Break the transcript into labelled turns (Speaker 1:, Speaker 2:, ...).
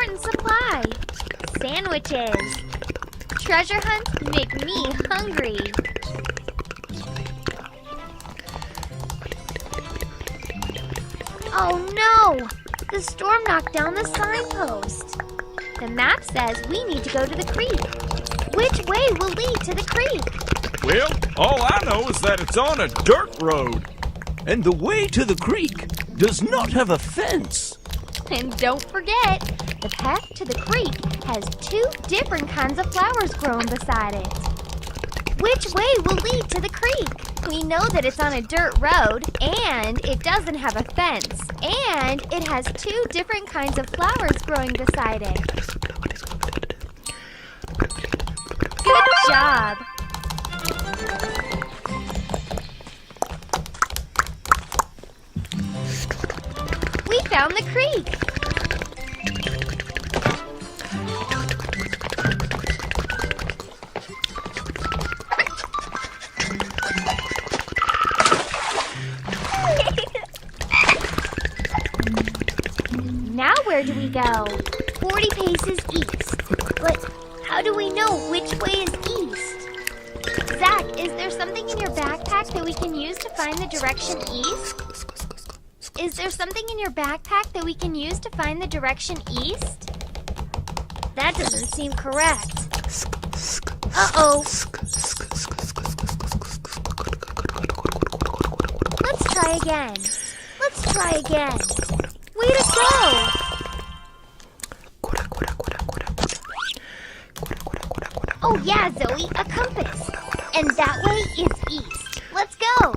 Speaker 1: important supply. Sandwiches. Treasure hunts make me hungry. Oh no! The storm knocked down the signpost. The map says we need to go to the creek. Which way will lead to the creek?
Speaker 2: Well, all I know is that it's on a dirt road.
Speaker 3: And the way to the creek does not have a fence.
Speaker 1: And don't forget, the path to the creek has 2 different kinds of flowers growing beside it. Which way will lead to the creek? We know that it's on a dirt road, and it doesn't have a fence, and it has 2 different kinds of flowers growing beside it. Good job! We found the creek! Now where do we go? 40 paces east. But how do we know which way is east? Zach, is there something in your backpack that we can use to find the direction east? Is there something in your backpack that we can use to find the direction east? That doesn't seem correct. Uh-oh. Let's try again. Let's try again. Way to go! Oh yeah, Zoe, a compass. And that way is east. Let's go!